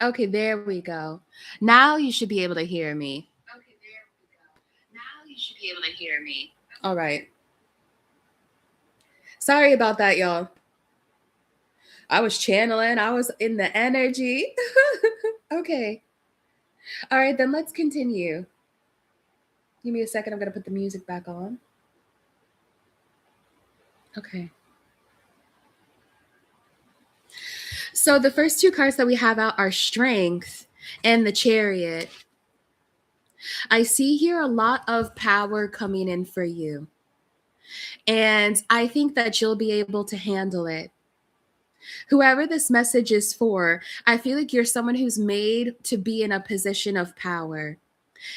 Okay, there we go. Now you should be able to hear me. Okay, there we go. Now you should be able to hear me. All right. Sorry about that, y'all. I was channeling, I was in the energy. Okay. All right, then let's continue. Give me a second. I'm going to put the music back on. Okay. So the first two cards that we have out are Strength and the Chariot. I see here a lot of power coming in for you. And I think that you'll be able to handle it. Whoever this message is for, I feel like you're someone who's made to be in a position of power.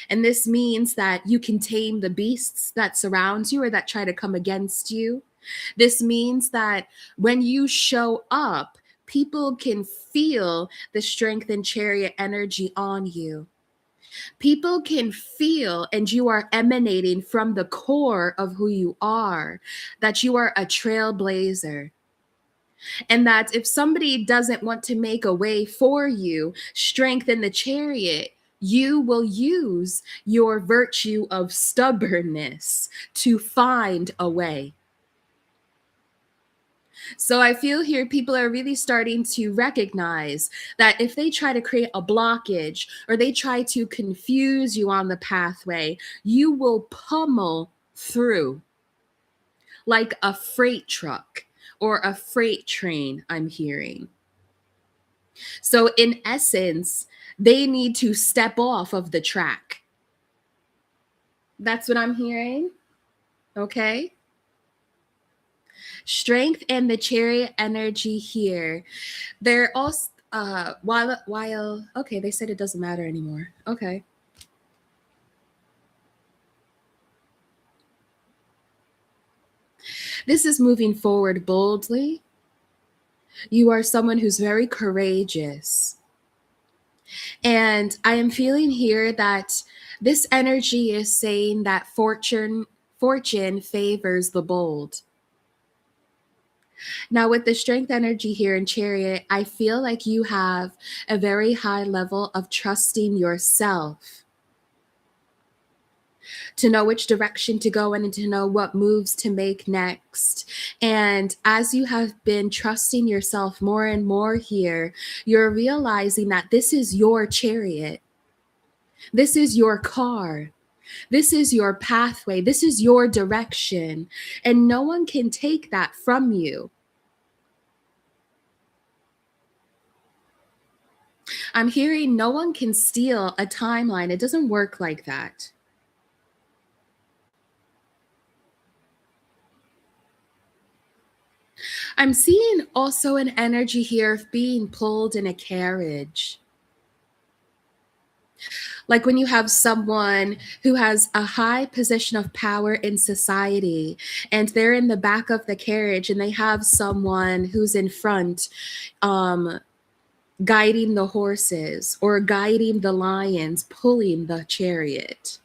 And this means that you can tame the beasts that surround you or that try to come against you. This means that when you show up, people can feel the strength and chariot energy on you. People can feel, and you are emanating from the core of who you are, that you are a trailblazer. And that if somebody doesn't want to make a way for you, strengthen the chariot, you will use your virtue of stubbornness to find a way. So I feel here people are really starting to recognize that if they try to create a blockage or they try to confuse you on the pathway, you will pummel through like a freight truck or a freight train, I'm hearing. So in essence, they need to step off of the track. That's what I'm hearing. Okay. Strength and the chariot energy here. They're also while okay, they said it doesn't matter anymore. Okay. This is moving forward boldly. You are someone who's very courageous. And I am feeling here that this energy is saying that fortune favors the bold. Now, with the strength energy here in Chariot, I feel like you have a very high level of trusting yourself to know which direction to go in and to know what moves to make next. And as you have been trusting yourself more and more here, you're realizing that this is your chariot. This is your car. This is your pathway. This is your direction. And no one can take that from you. I'm hearing no one can steal a timeline. It doesn't work like that. I'm seeing also an energy here of being pulled in a carriage. Like when you have someone who has a high position of power in society and they're in the back of the carriage and they have someone who's in front guiding the horses or guiding the lions, pulling the chariot.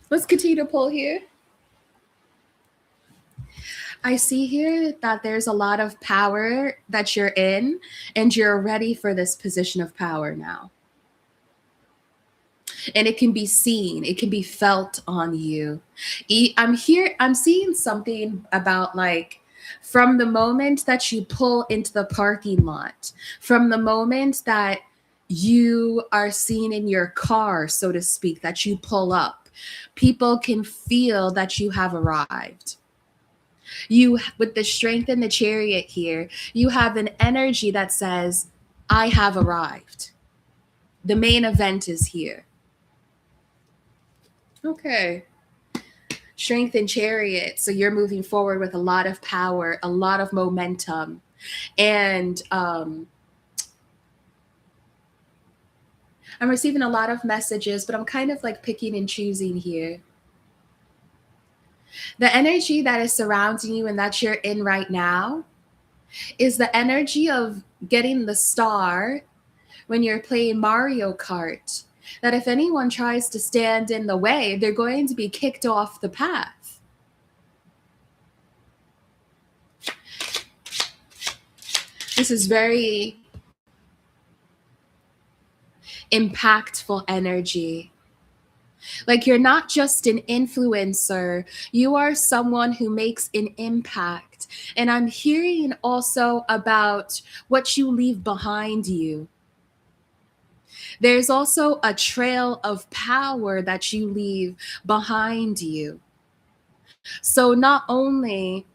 Let's continue to pull here. I see here that there's a lot of power that you're in and you're ready for this position of power now. And it can be seen, it can be felt on you. I'm seeing something about like from the moment that you pull into the parking lot, from the moment that you are seen in your car, so to speak, that you pull up, people can feel that you have arrived. You, with the strength in the chariot here, you have an energy that says, I have arrived. The main event is here. Okay. Strength in chariot. So you're moving forward with a lot of power, a lot of momentum. And I'm receiving a lot of messages, but I'm kind of like picking and choosing here. The energy that is surrounding you and that you're in right now is the energy of getting the star when you're playing Mario Kart. That if anyone tries to stand in the way, they're going to be kicked off the path. This is very impactful energy. Like, you're not just an influencer, you are someone who makes an impact. And I'm hearing also about what you leave behind you. There's also a trail of power that you leave behind you. So not only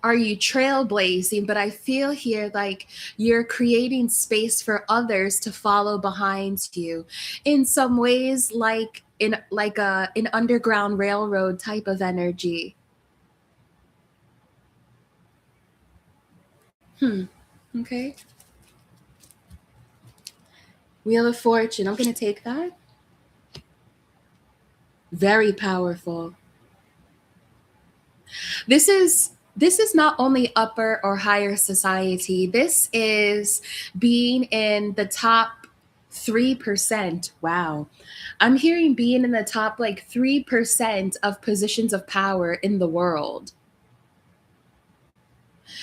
are you trailblazing, but I feel here like you're creating space for others to follow behind you in some ways, like in like an underground railroad type of energy. Okay. Wheel of Fortune. I'm going to take that. Very powerful. This is not only upper or higher society. This is being in the top 3%. Wow. I'm hearing being in the top like 3% of positions of power in the world.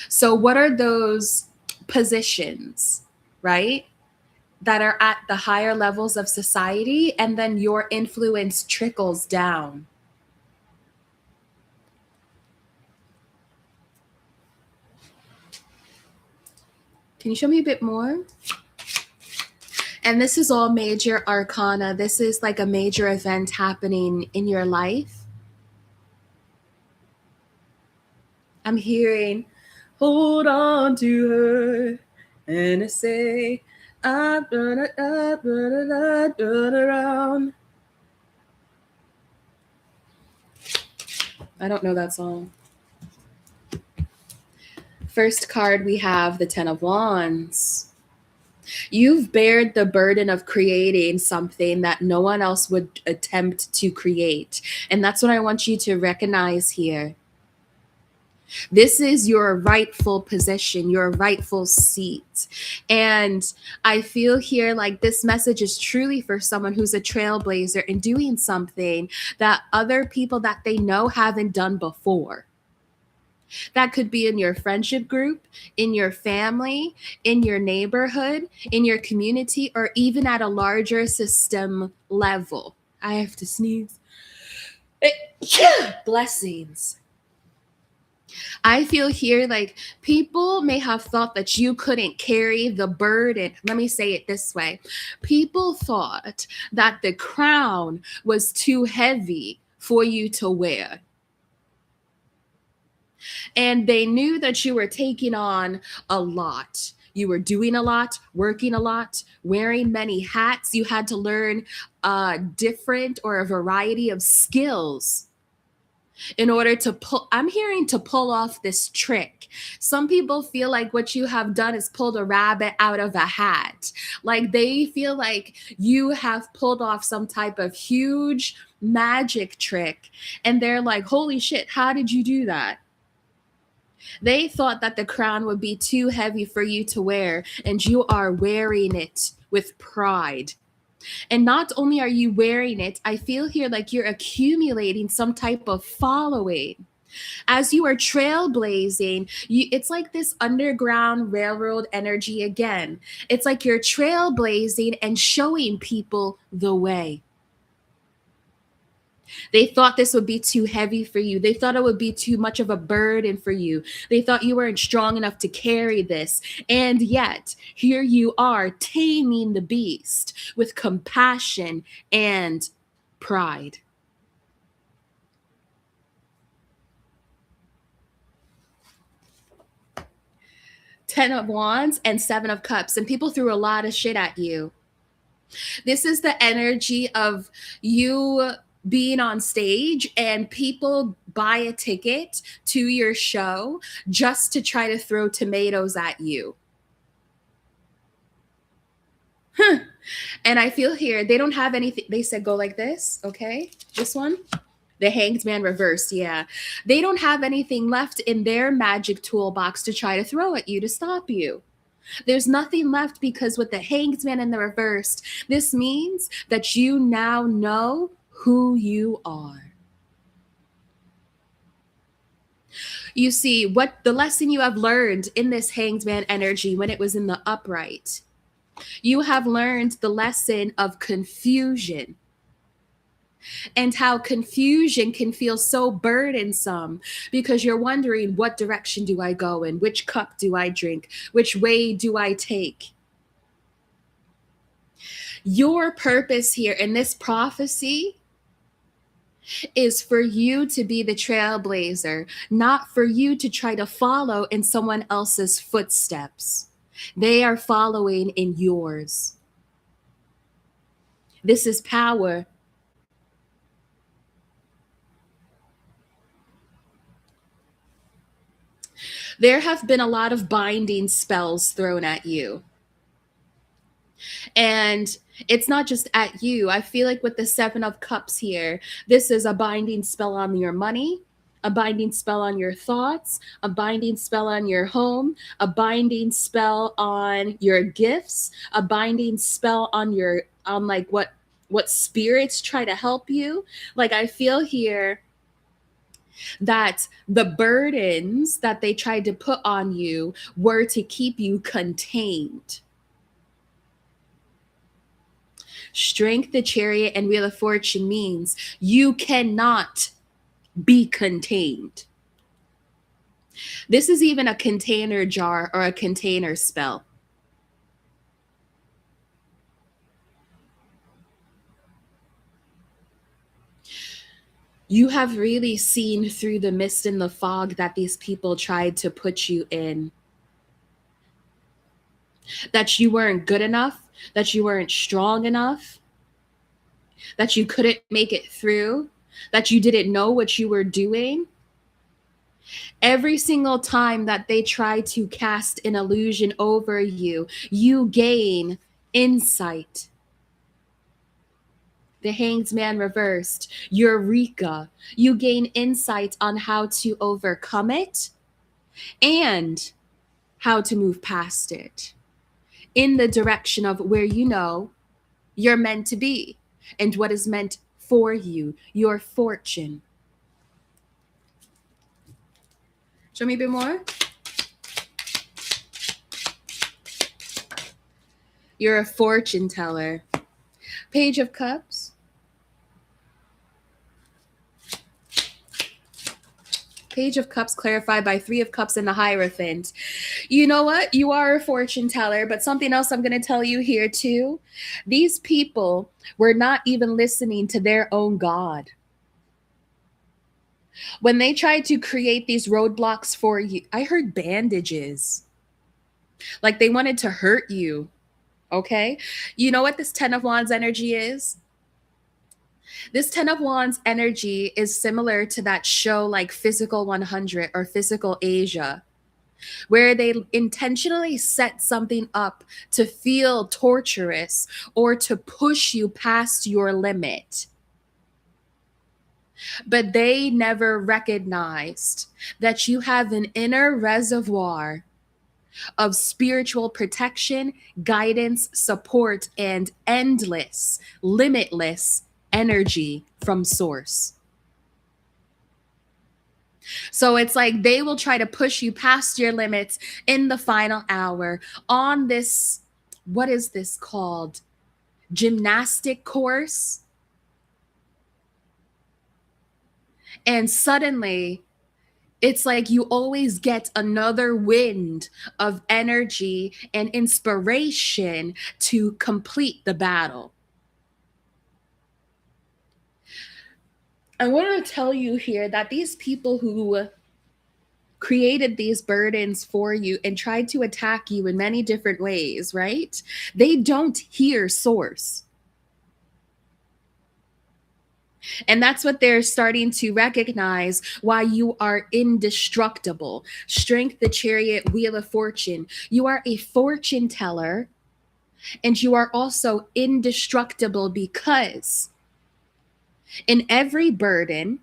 So what are those positions, right? That are at the higher levels of society, and then your influence trickles down. Can you show me a bit more? And this is all major arcana. This is like a major event happening in your life. I'm hearing, hold on to her, and I say, I'm gonna up, run around. I don't know that song. First card, we have the Ten of Wands. You've bared the burden of creating something that no one else would attempt to create. And that's what I want you to recognize here. This is your rightful position, your rightful seat. And I feel here like this message is truly for someone who's a trailblazer and doing something that other people that they know haven't done before. That could be in your friendship group, in your family, in your neighborhood, in your community, or even at a larger system level. I have to sneeze. Blessings. I feel here like people may have thought that you couldn't carry the burden. Let me say it this way. People thought that the crown was too heavy for you to wear. And they knew that you were taking on a lot. You were doing a lot, working a lot, wearing many hats. You had to learn a different or a variety of skills in order to pull. I'm hearing to pull off this trick. Some people feel like what you have done is pulled a rabbit out of a hat. Like they feel like you have pulled off some type of huge magic trick. And they're like, holy shit, how did you do that? They thought that the crown would be too heavy for you to wear, and you are wearing it with pride. And not only are you wearing it, I feel here like you're accumulating some type of following. As you are trailblazing, it's like this underground railroad energy again. It's like you're trailblazing and showing people the way. They thought this would be too heavy for you. They thought it would be too much of a burden for you. They thought you weren't strong enough to carry this. And yet, here you are taming the beast with compassion and pride. Ten of Wands and Seven of Cups, and people threw a lot of shit at you. This is the energy of you being on stage and people buy a ticket to your show just to try to throw tomatoes at you. And I feel here, they don't have anything. They said go like this, okay? This one. The Hanged Man reversed, yeah. They don't have anything left in their magic toolbox to try to throw at you to stop you. There's nothing left because with the Hanged Man in the reversed, this means that you now know who you are. You see, what the lesson you have learned in this Hanged Man energy when it was in the upright, you have learned the lesson of confusion and how confusion can feel so burdensome because you're wondering, what direction do I go in? Which cup do I drink? Which way do I take? Your purpose here in this prophecy is for you to be the trailblazer, not for you to try to follow in someone else's footsteps. They are following in yours. This is power. There have been a lot of binding spells thrown at you. And it's not just at you. I feel like with the Seven of Cups here, this is a binding spell on your money, a binding spell on your thoughts, a binding spell on your home, a binding spell on your gifts, a binding spell on your on like what spirits try to help you. Like I feel here that the burdens that they tried to put on you were to keep you contained. Strength, the Chariot, and Wheel of Fortune means you cannot be contained. This is even a container jar or a container spell. You have really seen through the mist and the fog that these people tried to put you in. That you weren't good enough, that you weren't strong enough, that you couldn't make it through, that you didn't know what you were doing. Every single time that they try to cast an illusion over you, you gain insight. The Hanged Man reversed, Eureka. You gain insight on how to overcome it and how to move past it in the direction of where you know you're meant to be and what is meant for you, your fortune. Show me a bit more. You're a fortune teller. Page of Cups. Page of Cups clarified by Three of Cups and the Hierophant. You know what? You are a fortune teller, but something else I'm going to tell you here too. These people were not even listening to their own God. When they tried to create these roadblocks for you, I heard bandages. Like they wanted to hurt you. Okay? You know what this 10 of Wands energy is? This 10 of Wands energy is similar to that show like Physical 100 or Physical Asia, where they intentionally set something up to feel torturous or to push you past your limit. But they never recognized that you have an inner reservoir of spiritual protection, guidance, support, and endless, limitless energy from source. So it's like they will try to push you past your limits in the final hour on this, what is this called? Gymnastic course. And suddenly it's like you always get another wind of energy and inspiration to complete the battle. I want to tell you here that these people who created these burdens for you and tried to attack you in many different ways, right? They don't hear source. And that's what they're starting to recognize, why you are indestructible. Strength, the Chariot, Wheel of Fortune. You are a fortune teller, and you are also indestructible because in every burden,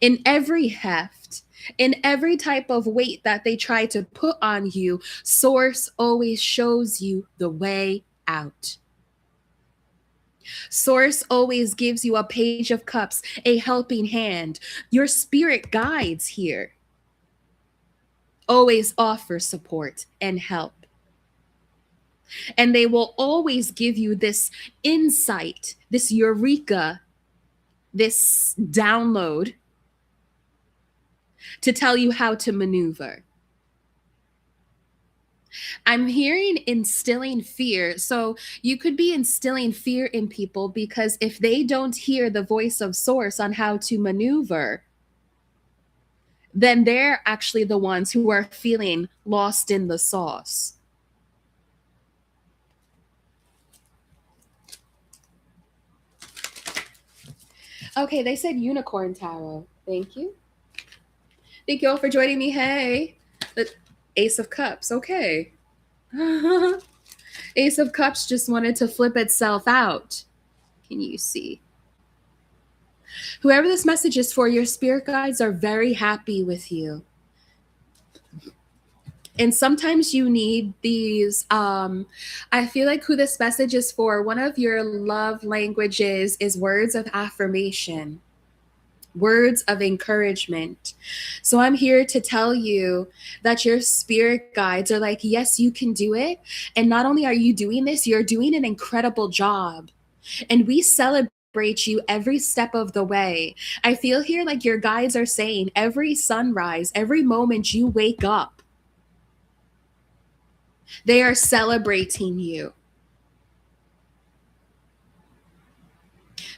in every heft, in every type of weight that they try to put on you, source always shows you the way out. Source always gives you a Page of Cups, a helping hand. Your spirit guides here. always offer support and help. And they will always give you this insight, this eureka, this download to tell you how to maneuver. I'm hearing instilling fear. So you could be instilling fear in people because if they don't hear the voice of source on how to maneuver, then they're actually the ones who are feeling lost in the sauce. Okay, they said unicorn tarot. Thank you. Thank you all for joining me. Hey, the Ace of Cups. Okay. Ace of Cups just wanted to flip itself out. Can you see? Whoever this message is for, your spirit guides are very happy with you. And sometimes you need these. I feel like who this message is for, one of your love languages is words of affirmation, words of encouragement. So I'm here to tell you that your spirit guides are like, yes, you can do it. And not only are you doing this, you're doing an incredible job. And we celebrate you every step of the way. I feel here like your guides are saying every sunrise, every moment you wake up, they are celebrating you.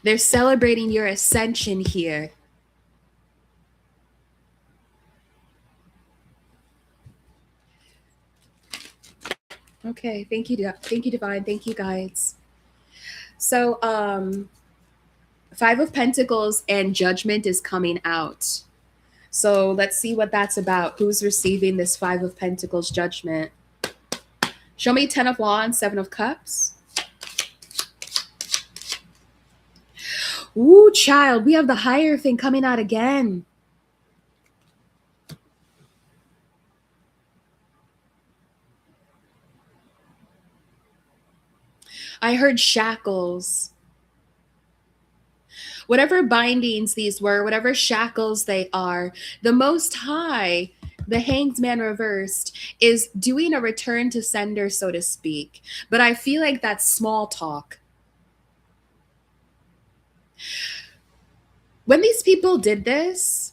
They're celebrating your ascension here. Okay, thank you, Divine. Thank you, guides. So, Five of Pentacles and Judgment is coming out. So let's see what that's about. Who's receiving this Five of Pentacles Judgment? Show me 10 of Wands, 7 of Cups. Ooh, child, we have the Hierophant coming out again. I heard shackles. Whatever bindings these were, whatever shackles they are, the Most High, the Hanged Man reversed, is doing a return to sender, so to speak. But I feel like that's small talk. When these people did this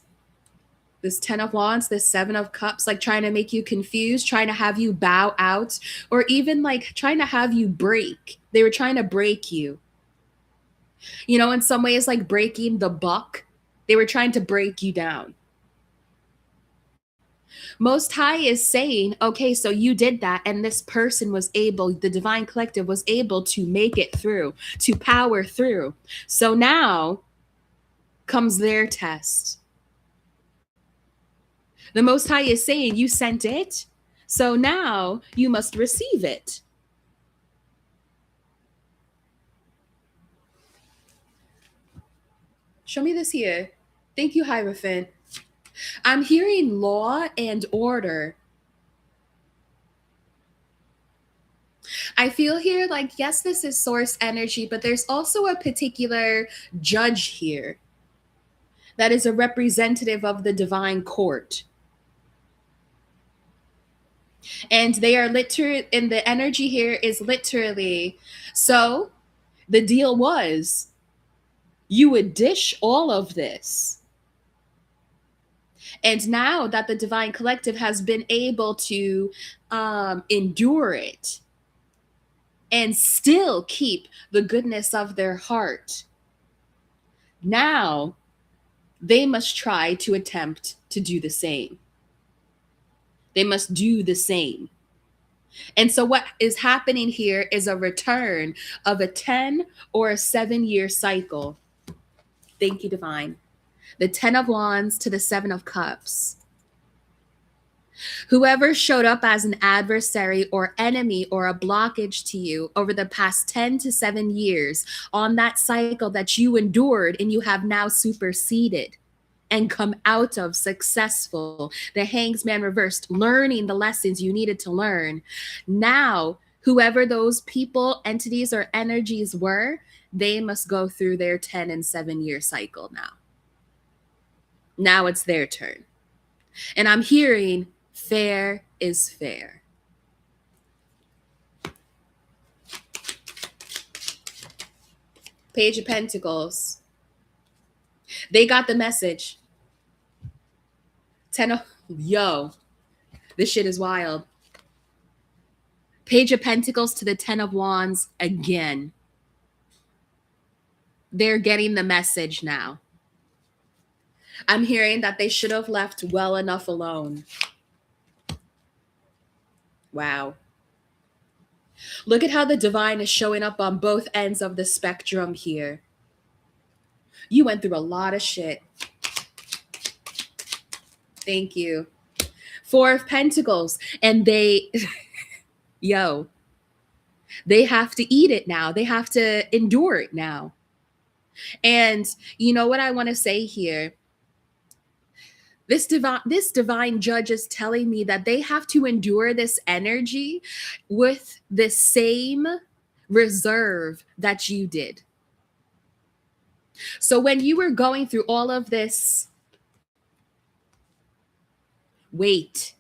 10 of Wands, this 7 of Cups, like trying to make you confused, trying to have you bow out, or even like trying to have you break. They were trying to break you. You know, in some ways, like breaking the buck, they were trying to break you down. Most High is saying, okay, so you did that, and this person was able, the Divine Collective was able to make it through, to power through. So now comes their test. The Most High is saying, you sent it, so now you must receive it. Show me this here. Thank you, Hierophant. I'm hearing law and order. I feel here like, yes, this is source energy, but there's also a particular judge here that is a representative of the divine court. And they are literally, and the energy here is literally, so the deal was you would dish all of this. And now that the Divine Collective has been able to endure it and still keep the goodness of their heart, now they must try to attempt to do the same. They must do the same. And so what is happening here is a return of a 10 or a 7-year cycle. Thank you, Divine. The 10 of Wands to the 7 of Cups. Whoever showed up as an adversary or enemy or a blockage to you over the past 10 to 7 years on that cycle that you endured and you have now superseded and come out of successful, the Hanged Man reversed, learning the lessons you needed to learn. Now, whoever those people, entities, or energies were, they must go through their 10 and 7-year cycle now. Now it's their turn. And I'm hearing Fair is fair. Page of Pentacles. They got the message. Yo, this shit is wild. Page of Pentacles to the Ten of Wands again. They're getting the message now. I'm hearing that they should have left well enough alone. Wow. Look at how the divine is showing up on both ends of the spectrum here. You went through a lot of shit. Thank you. Four of Pentacles. And they, they have to eat it now. They have to endure it now. And you know what I want to say here? This divine judge is telling me that they have to endure this energy with the same reserve that you did. So when you were going through all of this weight,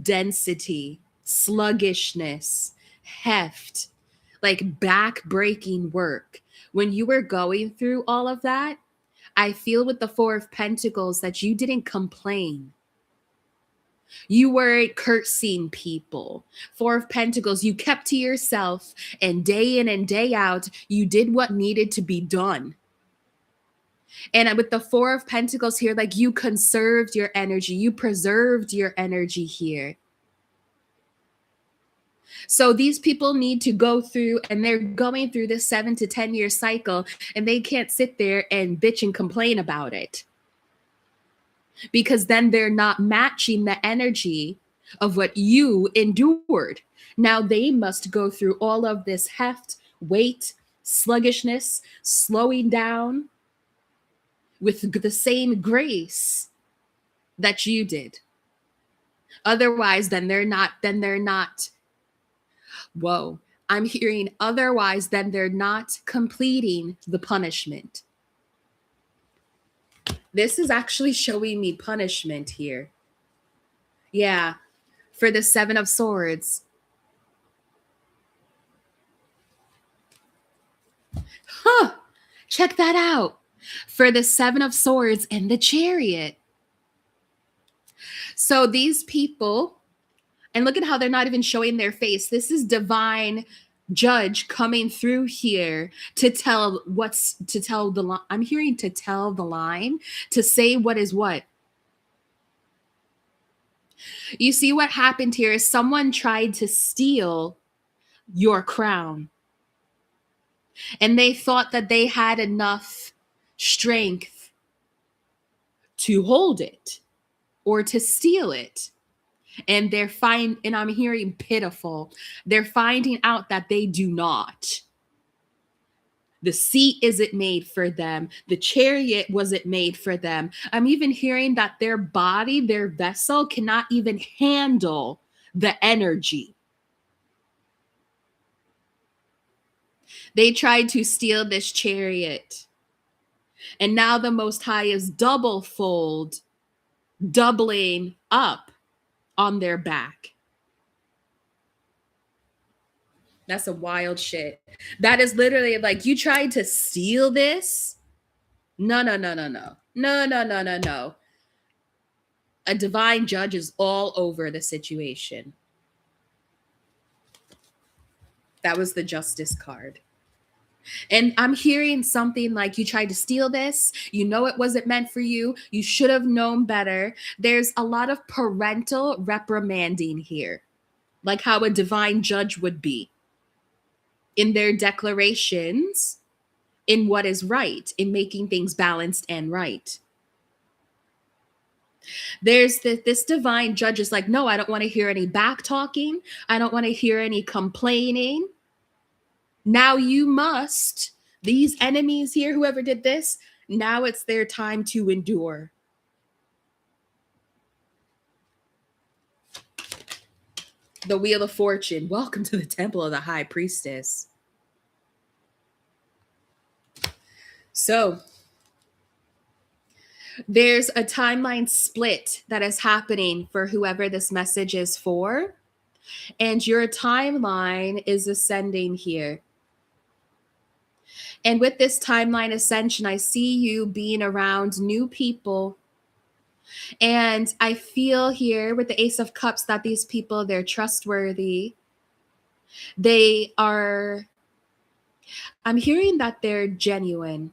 density, sluggishness, heft, like back-breaking work, when you were going through all of that, I feel with the Four of Pentacles that you didn't complain. You weren't cursing people. Four of Pentacles, you kept to yourself, and day in and day out, you did what needed to be done. And with the Four of Pentacles here, like you conserved your energy, you preserved your energy here. So these people need to go through, and they're going through this 7 to 10 year cycle, and they can't sit there and bitch and complain about it, because then they're not matching the energy of what you endured. Now they must go through all of this heft, weight, sluggishness, slowing down with the same grace that you did. Otherwise, then they're not. Whoa, I'm hearing otherwise, then they're not completing the punishment. This is actually showing me punishment here. Yeah, for the Seven of Swords. Huh, check that out. For the Seven of Swords and the Chariot. So these people, and look at how they're not even showing their face. This is divine judge coming through here to tell the line. I'm hearing to tell the line, to say what is what. You see what happened here is someone tried to steal your crown. And they thought that they had enough strength to hold it or to steal it. And and I'm hearing pitiful. They're finding out that they do not. The seat isn't made for them. The chariot wasn't made for them. I'm even hearing that their body, their vessel cannot even handle the energy. They tried to steal this chariot. And now the Most High is doubling up on their back. That's a wild shit. That is literally like, you tried to steal this? No. A divine judge is all over the situation. That was the Justice card. And I'm hearing something like, you tried to steal this. You know it wasn't meant for you. You should have known better. There's a lot of parental reprimanding here, like how a divine judge would be in their declarations, in what is right, in making things balanced and right. There's this divine judge is like, no, I don't want to hear any back talking. I don't want to hear any complaining. Now you must, these enemies here, whoever did this, now it's their time to endure. The Wheel of Fortune. Welcome to the Temple of the High Priestess. So There's a timeline split that is happening for whoever this message is for, and your timeline is ascending here. And with this timeline ascension, I see you being around new people. And I feel here with the Ace of Cups that these people, they're trustworthy. They are, I'm hearing that they're genuine.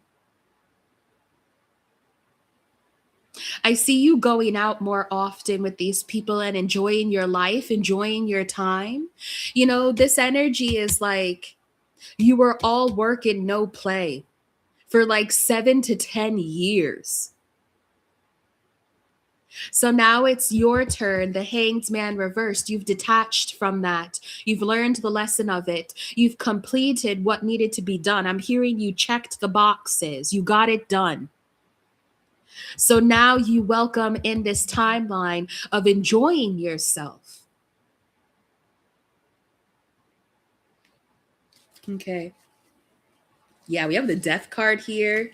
I see you going out more often with these people and enjoying your life, enjoying your time. You know, this energy is like you were all work and no play for like 7 to 10 years. So now it's your turn. The Hanged Man reversed. You've detached from that. You've learned the lesson of it. You've completed what needed to be done. I'm hearing you checked the boxes. You got it done. So now you welcome in this timeline of enjoying yourself. Okay. Yeah, we have the Death card here.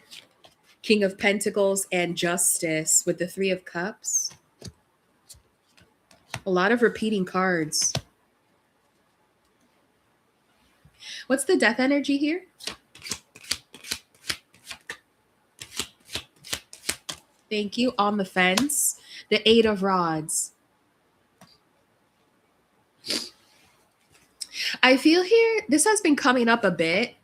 King of Pentacles and Justice with the Three of Cups. A lot of repeating cards. What's the Death energy here? Thank you. On the fence. The Eight of Rods. I feel here, this has been coming up a bit.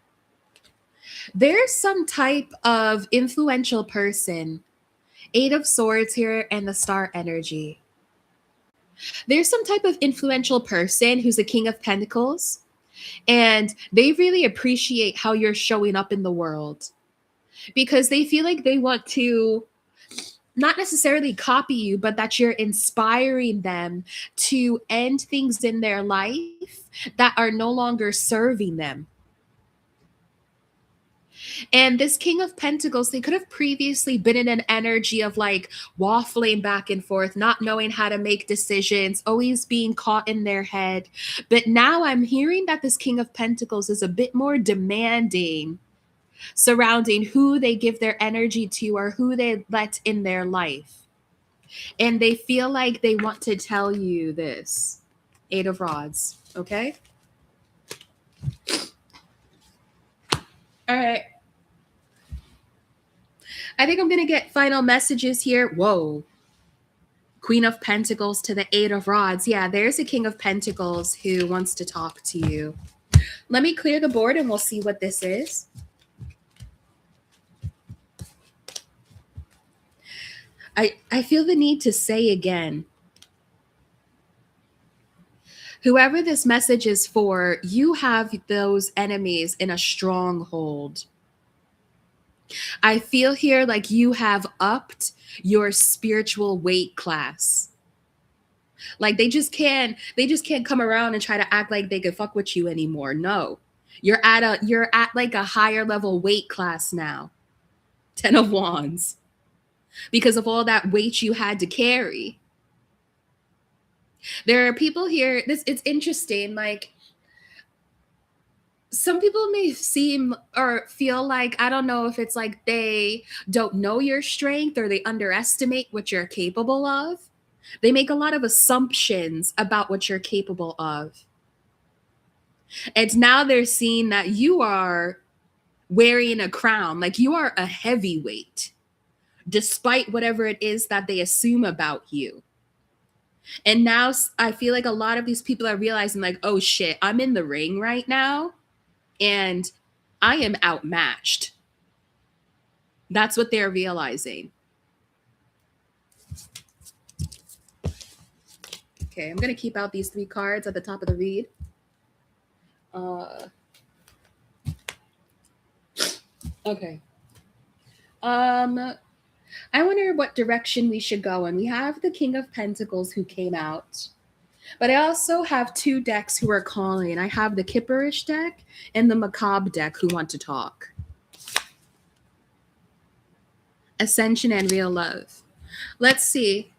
There's some type of influential person. Eight of Swords here and the Star energy. There's some type of influential person who's the King of Pentacles, and they really appreciate how you're showing up in the world because they feel like they want to not necessarily copy you, but that you're inspiring them to end things in their life that are no longer serving them. And this King of Pentacles, they could have previously been in an energy of like waffling back and forth, not knowing how to make decisions, always being caught in their head. But now I'm hearing that this King of Pentacles is a bit more demanding surrounding who they give their energy to or who they let in their life. And they feel like they want to tell you this. Eight of Rods, okay? All right. I think I'm going to get final messages here. Whoa. Queen of Pentacles to the Eight of Rods. Yeah, there's a King of Pentacles who wants to talk to you. Let me clear the board and we'll see what this is. I feel the need to say again, whoever this message is for, you have those enemies in a stronghold. I feel here like you have upped your spiritual weight class. Like they just can't come around and try to act like they could fuck with you anymore. No. You're at like a higher level weight class now. 10 of Wands. Because of all that weight you had to carry. There are people here, it's interesting, like some people may seem or feel like, I don't know if it's like they don't know your strength or they underestimate what you're capable of. They make a lot of assumptions about what you're capable of. And now they're seeing that you are wearing a crown, like you are a heavyweight, despite whatever it is that they assume about you. And now I feel like a lot of these people are realizing like, oh shit, I'm in the ring right now and I am outmatched. That's what they're realizing. Okay, I'm going to keep out these 3 cards at the top of the read. Okay. I wonder what direction we should go in. We have the King of Pentacles who came out. But I also have 2 decks who are calling. I have the Kipperish deck and the Macabre deck who want to talk. Ascension and Real Love. Let's see.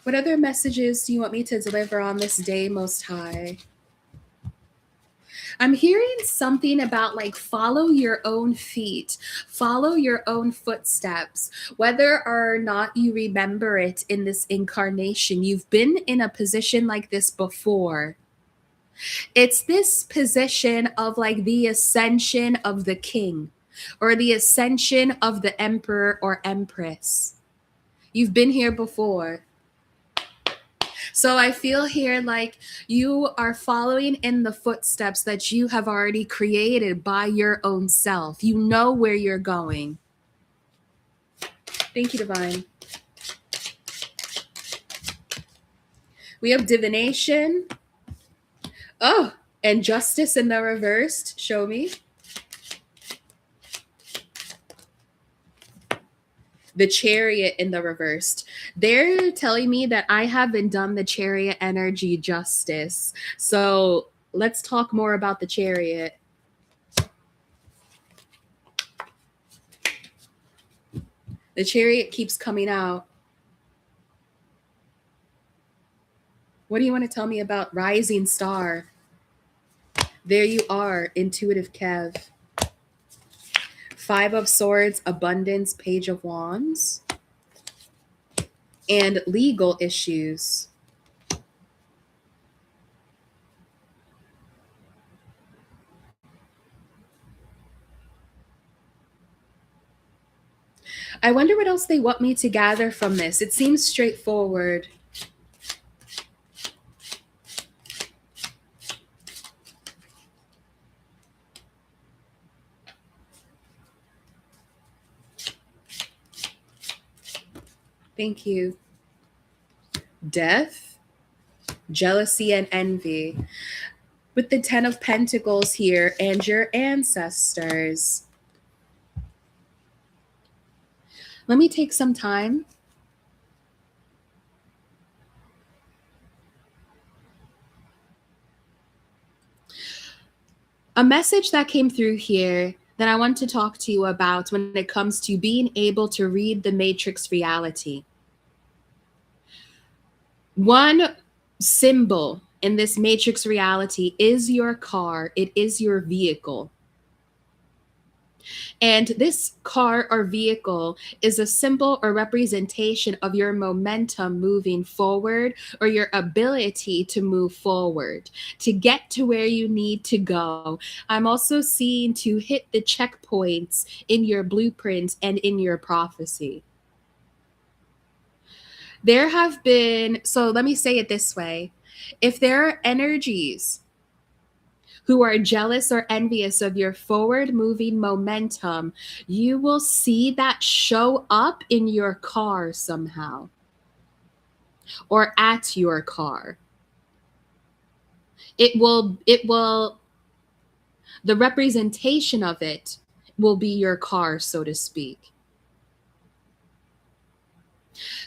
What other messages do you want me to deliver on this day, Most High? I'm hearing something about like follow your own feet, follow your own footsteps, whether or not you remember it in this incarnation. You've been in a position like this before. It's this position of like the ascension of the king or the ascension of the emperor or empress. You've been here before. So I feel here like you are following in the footsteps that you have already created by your own self. You know where you're going. Thank you, Divine. We have divination. Oh, and justice in the reversed. Show me. The chariot in the reversed. They're telling me that I haven't done the chariot energy justice. So let's talk more about the chariot. The chariot keeps coming out. What do you want to tell me about rising star? There you are, intuitive Kev. Five of Swords, abundance, Page of Wands, and legal issues. I wonder what else they want me to gather from this. It seems straightforward. Thank you. Death, jealousy, and envy. With the Ten of Pentacles here and your ancestors. Let me take some time. A message that came through here that I want to talk to you about when it comes to being able to read the matrix reality. One symbol in this matrix reality is your car. It is your vehicle. And this car or vehicle is a symbol or representation of your momentum moving forward or your ability to move forward, to get to where you need to go. I'm also seeing to hit the checkpoints in your blueprint and in your prophecy. There have been, so let me say it this way. If there are energies who are jealous or envious of your forward moving momentum, you will see that show up in your car somehow or at your car. The representation of it will be your car, so to speak.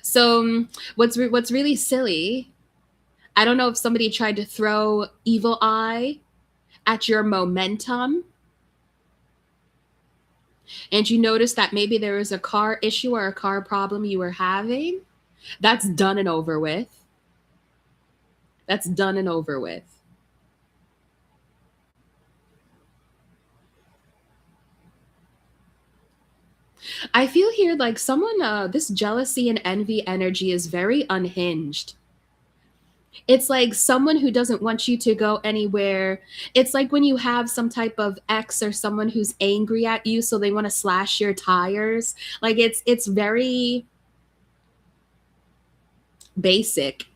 So what's really silly, I don't know if somebody tried to throw evil eye at your momentum and you notice that maybe there was a car issue or a car problem you were having, that's done and over with. That's done and over with. I feel here like someone, this jealousy and envy energy is very unhinged. It's like someone who doesn't want you to go anywhere. It's like when you have some type of ex or someone who's angry at you, so they want to slash your tires. Like it's very basic.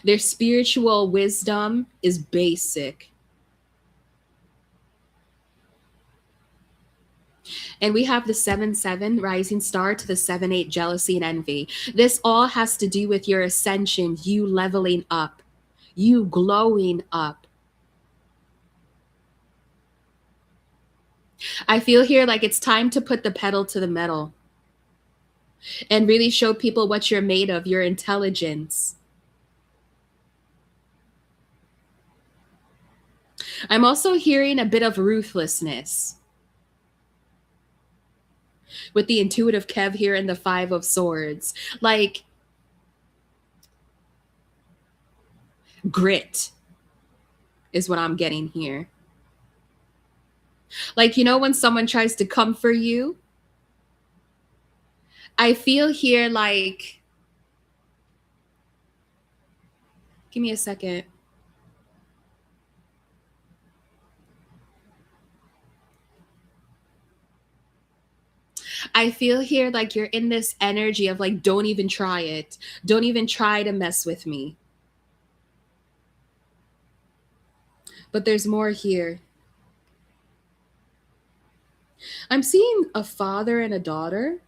Their spiritual wisdom is basic. And we have the 7-7 rising star to the 7-8 jealousy and envy. This all has to do with your ascension, you leveling up, you glowing up. I feel here like it's time to put the pedal to the metal and really show people what you're made of, your intelligence. I'm also hearing a bit of ruthlessness with the intuitive Kev here and the 5 of Swords. Like, Grit is what I'm getting here. Like, you know, when someone tries to come for you, I feel here like, give me a second. I feel here like you're in this energy of like, don't even try it. Don't even try to mess with me. But there's more here. I'm seeing a father and a daughter.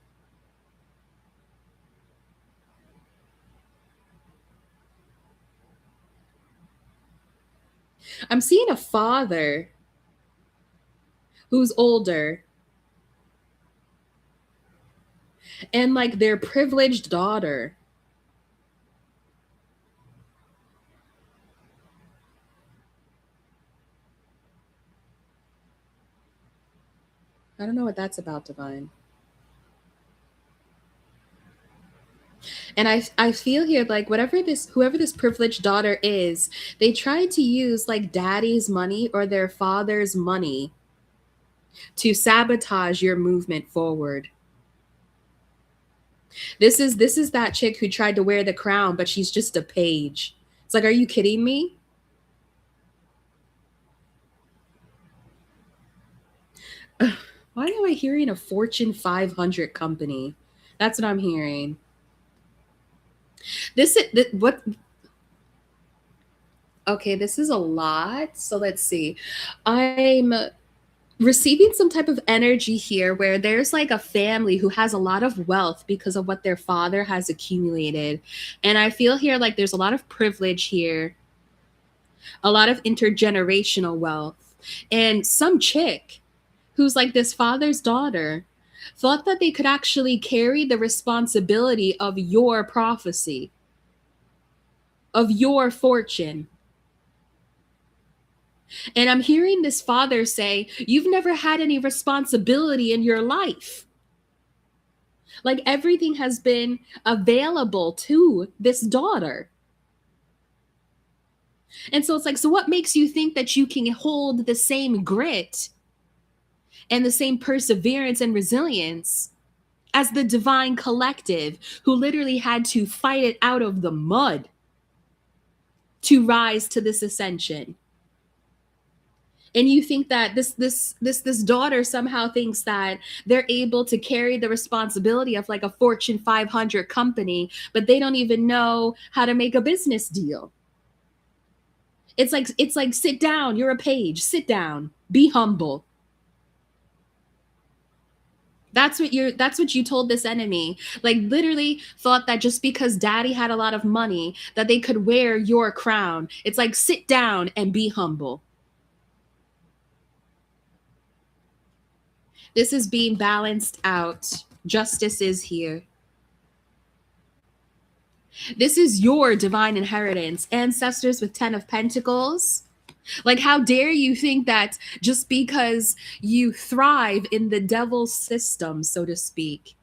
I'm seeing a father who's older and like their privileged daughter. I don't know what that's about, Divine. And I feel here like whoever this privileged daughter is, they tried to use like daddy's money or their father's money to sabotage your movement forward. This is that chick who tried to wear the crown, but she's just a page. It's like, are you kidding me? Why am I hearing a Fortune 500 company? That's what I'm hearing. What? Okay, this is a lot. So let's see. I'm receiving some type of energy here where there's like a family who has a lot of wealth because of what their father has accumulated. And I feel here like there's a lot of privilege here, a lot of intergenerational wealth. And some chick who's like this father's daughter thought that they could actually carry the responsibility of your prophecy, of your fortune. And I'm hearing this father say, you've never had any responsibility in your life. Like everything has been available to this daughter. And so it's like, so what makes you think that you can hold the same grit and the same perseverance and resilience as the divine collective who literally had to fight it out of the mud to rise to this ascension? And you think that this daughter somehow thinks that they're able to carry the responsibility of like a Fortune 500 company, but they don't even know how to make a business deal. It's like sit down, you're a page, sit down, be humble. That's what you told this enemy. Like literally thought that just because daddy had a lot of money that they could wear your crown. It's like sit down and be humble. This is being balanced out. Justice is here. This is your divine inheritance. Ancestors with 10 of Pentacles. Like, how dare you think that just because you thrive in the devil's system, so to speak,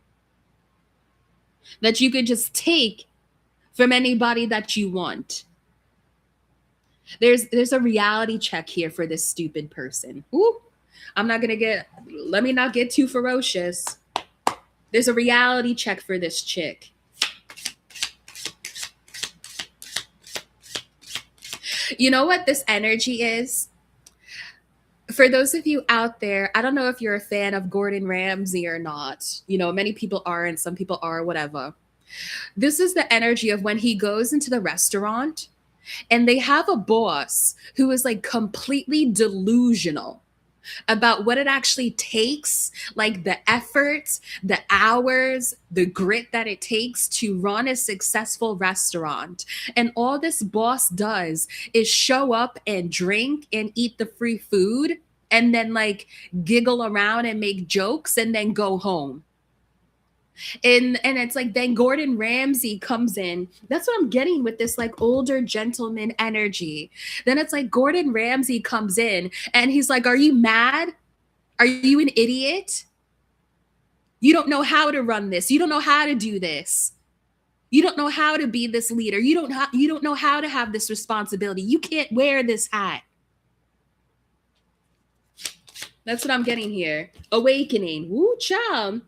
that you could just take from anybody that you want? There's a reality check here for this stupid person. Ooh, let me not get too ferocious. There's a reality check for this chick. You know what this energy is? For those of you out there, I don't know if you're a fan of Gordon Ramsay or not. You know, many people are and some people are, whatever. This is the energy of when he goes into the restaurant and they have a boss who is like completely delusional about what it actually takes, like the effort, the hours, the grit that it takes to run a successful restaurant. And all this boss does is show up and drink and eat the free food and then like giggle around and make jokes and then go home. And it's like then Gordon Ramsay comes in. That's what I'm getting with this like older gentleman energy. Then it's like Gordon Ramsay comes in and he's like, are you mad? Are you an idiot? You don't know how to run this. You don't know how to do this. You don't know how to be this leader. You don't know how to have this responsibility. You can't wear this hat. That's what I'm getting here. Awakening. Woo, child.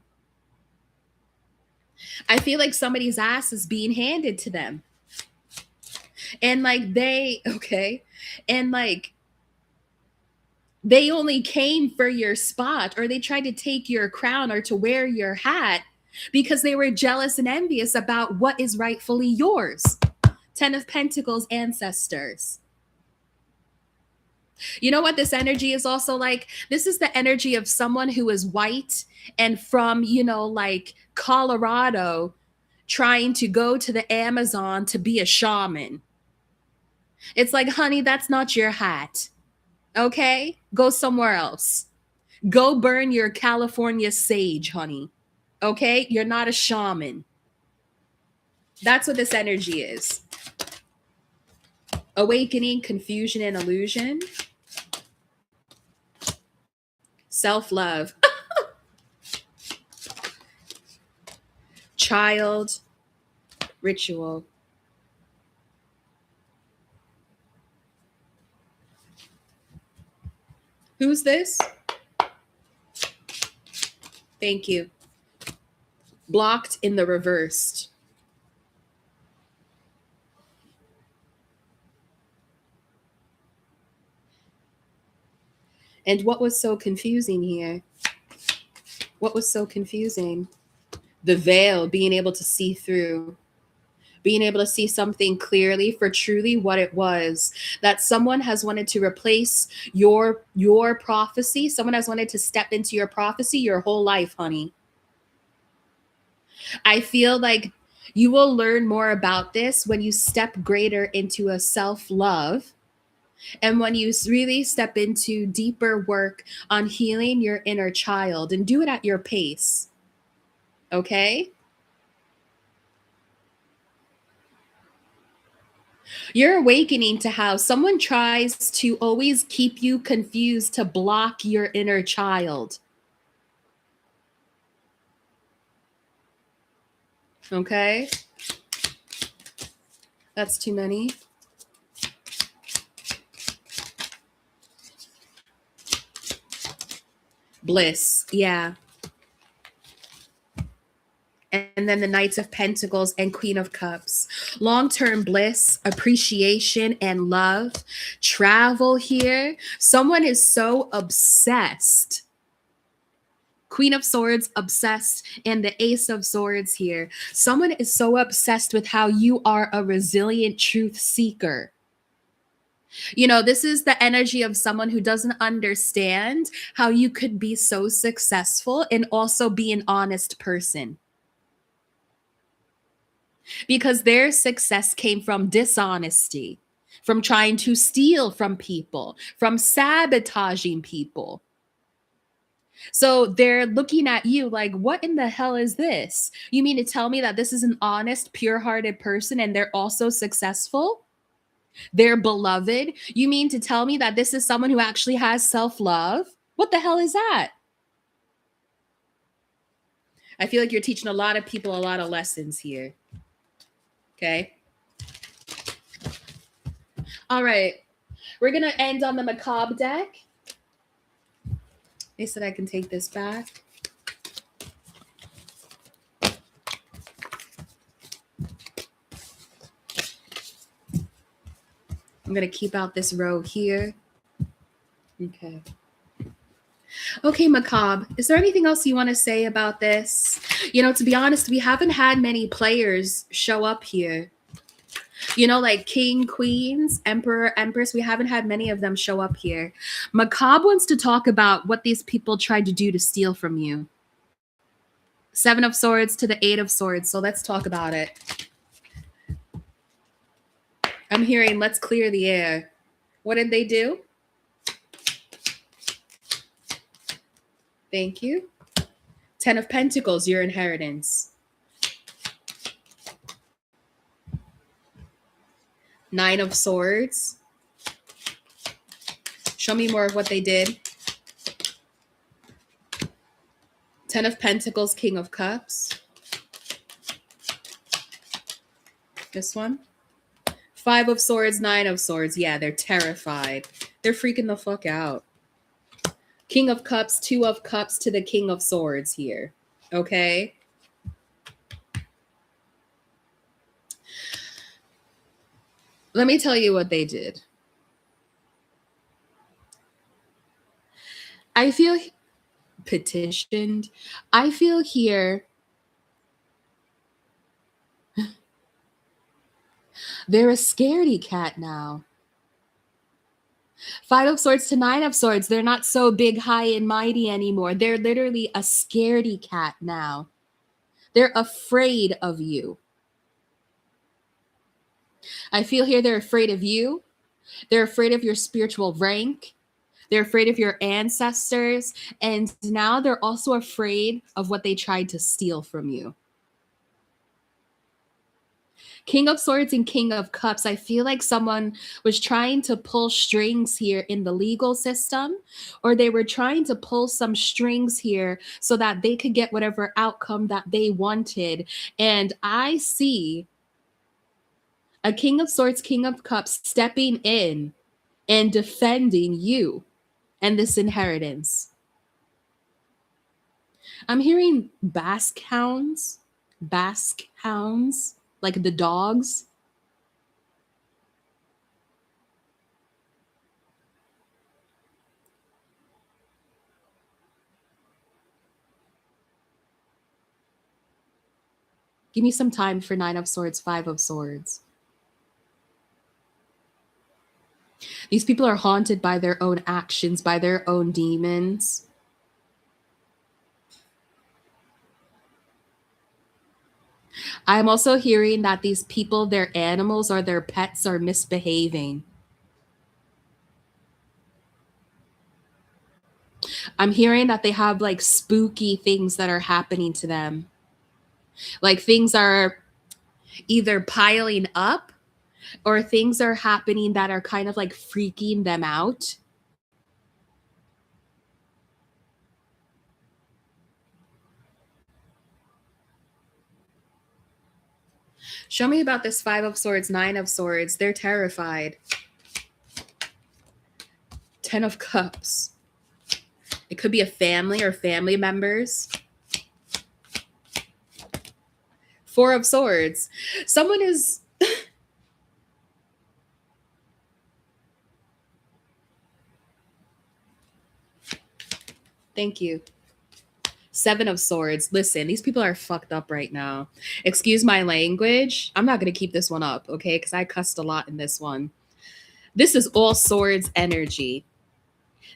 I feel like somebody's ass is being handed to them. And like and like they only came for your spot, or they tried to take your crown or to wear your hat because they were jealous and envious about what is rightfully yours. 10 of Pentacles, ancestors. You know what this energy is also like? This is the energy of someone who is white and from, like Colorado, trying to go to the Amazon to be a shaman. It's like, honey, that's not your hat. Okay? Go somewhere else. Go burn your California sage, honey. Okay? You're not a shaman. That's what this energy is. Awakening, confusion, and illusion. Self-love. Child. Ritual. Who's this? Thank you. Blocked in the reversed. And what was so confusing here? What was so confusing? The veil, being able to see through, being able to see something clearly for truly what it was. That someone has wanted to replace your prophecy. Someone has wanted to step into your prophecy your whole life, honey. I feel like you will learn more about this when you step greater into a self-love. And when you really step into deeper work on healing your inner child, and do it at your pace. Okay? You're awakening to how someone tries to always keep you confused to block your inner child. Okay? That's too many. Bliss. Yeah. And then the Knights of Pentacles and Queen of Cups. Long-term bliss, appreciation, and love. Travel here. Someone is so obsessed. Queen of Swords, obsessed, and the Ace of Swords here. Someone is so obsessed with how you are a resilient truth seeker. This is the energy of someone who doesn't understand how you could be so successful and also be an honest person. Because their success came from dishonesty, from trying to steal from people, from sabotaging people. So they're looking at you like, what in the hell is this? You mean to tell me that this is an honest, pure-hearted person and they're also successful? They're beloved? You mean to tell me that this is someone who actually has self-love? What the hell is that? I feel like you're teaching a lot of people a lot of lessons here. Okay. All right. We're going to end on the macabre deck. They said I can take this back. I'm going to keep out this row here. Okay. Okay, macabre. Is there anything else you want to say about this? To be honest, we haven't had many players show up here. Like king, queens, emperor, empress. We haven't had many of them show up here. Macabre wants to talk about what these people tried to do to steal from you. 7 of Swords to the 8 of Swords. So let's talk about it. I'm hearing, let's clear the air. What did they do? Thank you. 10 of Pentacles, your inheritance. 9 of Swords. Show me more of what they did. 10 of Pentacles, King of Cups. This one. 5 of Swords, 9 of Swords. Yeah, they're terrified. They're freaking the fuck out. King of Cups, 2 of Cups to the King of Swords here. Okay? Let me tell you what they did. I feel petitioned. I feel here they're a scaredy cat now. 5 of Swords to 9 of Swords. They're not so big, high, and mighty anymore. They're literally a scaredy cat now. They're afraid of you. I feel here they're afraid of you. They're afraid of your spiritual rank. They're afraid of your ancestors. And now they're also afraid of what they tried to steal from you. King of Swords and King of Cups. I feel like someone was trying to pull strings here in the legal system, or they were trying to pull some strings here so that they could get whatever outcome that they wanted. And I see a King of Swords, King of Cups stepping in and defending you and this inheritance. I'm hearing Basque hounds, like the dogs. Give me some time for 9 of Swords, 5 of Swords. These people are haunted by their own actions, by their own demons. I'm also hearing that these people, their animals or their pets are misbehaving. I'm hearing that they have like spooky things that are happening to them. Like things are either piling up or things are happening that are kind of like freaking them out. Show me about this 5 of Swords, 9 of Swords. They're terrified. 10 of Cups. It could be a family or family members. 4 of Swords. Someone is... Thank you. 7 of Swords. Listen, these people are fucked up right now. Excuse my language. I'm not going to keep this one up, okay? Because I cussed a lot in this one. This is all Swords energy.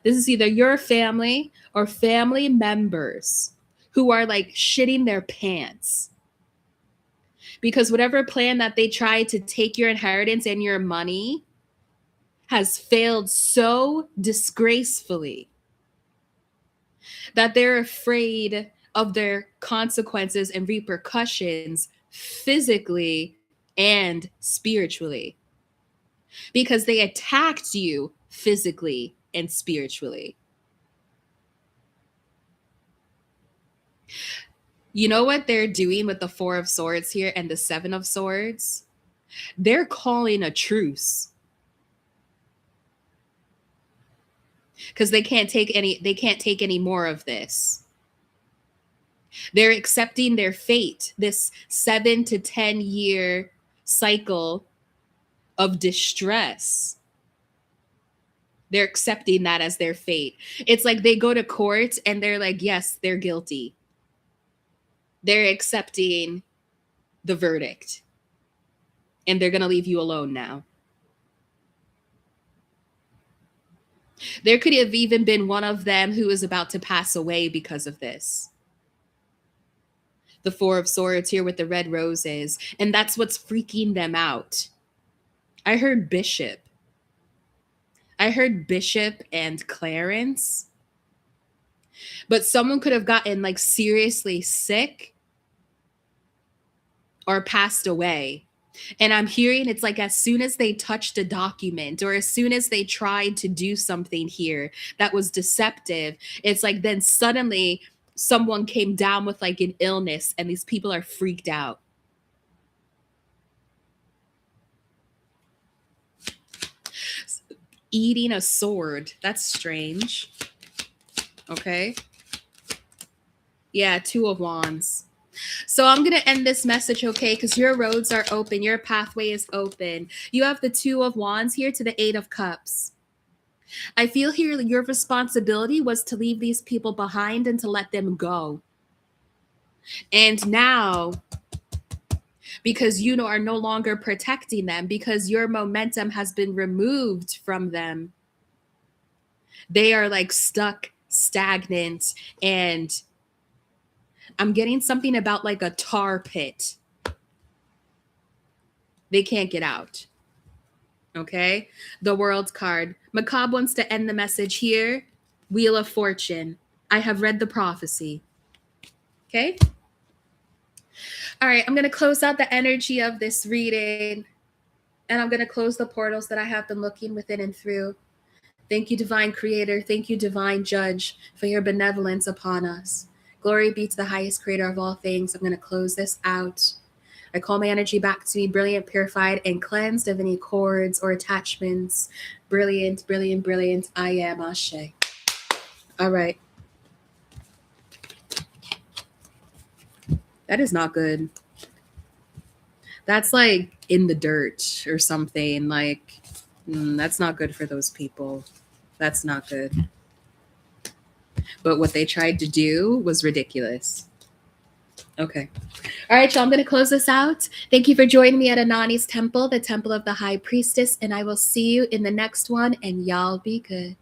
This is either your family or family members who are like shitting their pants. Because whatever plan that they tried to take your inheritance and your money has failed so disgracefully that they're afraid of their consequences and repercussions physically and spiritually because they attacked you physically and spiritually. You know what they're doing with the 4 of Swords here and the 7 of Swords? They're calling a truce. Because they can't take any more of this. They're accepting their fate, this 7 to 10 year cycle of distress. They're accepting that as their fate. It's like they go to court and they're like, yes, they're guilty. They're accepting the verdict. And they're going to leave you alone now. There could have even been one of them who is about to pass away because of this. The 4 of Swords here with the red roses. And that's what's freaking them out. I heard Bishop. I heard Bishop and Clarence. But someone could have gotten like seriously sick or passed away. And I'm hearing it's like as soon as they touched a document or as soon as they tried to do something here that was deceptive, it's like then suddenly someone came down with like an illness and these people are freaked out. eating a sword. That's strange. Okay. Yeah, Two of Wands. So I'm going to end this message, okay? Because your roads are open. Your pathway is open. You have the Two of Wands here to the Eight of Cups. I feel here your responsibility was to leave these people behind and to let them go. And now, because you are no longer protecting them, because your momentum has been removed from them, they are like stuck, stagnant, and I'm getting something about like a tar pit. They can't get out. Okay? The World card. Macabre wants to end the message here. Wheel of Fortune. I have read the prophecy. Okay? All right, I'm going to close out the energy of this reading, and I'm going to close the portals that I have been looking within and through. Thank you, Divine Creator. Thank you, Divine Judge, for your benevolence upon us. Glory be to the highest Creator of all things. I'm going to close this out. I call my energy back to me brilliant, purified, and cleansed of any cords or attachments. Brilliant, brilliant, brilliant. I am Ashe. All right. That is not good. That's like in the dirt or something. Like, that's not good for those people. That's not good. But what they tried to do was ridiculous. Okay. All right, y'all, I'm going to close this out. Thank you for joining me at Anonnie's Temple, the Temple of the High Priestess, and I will see you in the next one, and y'all be good.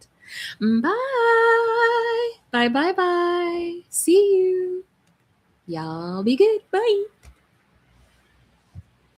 Bye. Bye, bye, bye. See you. Y'all be good. Bye.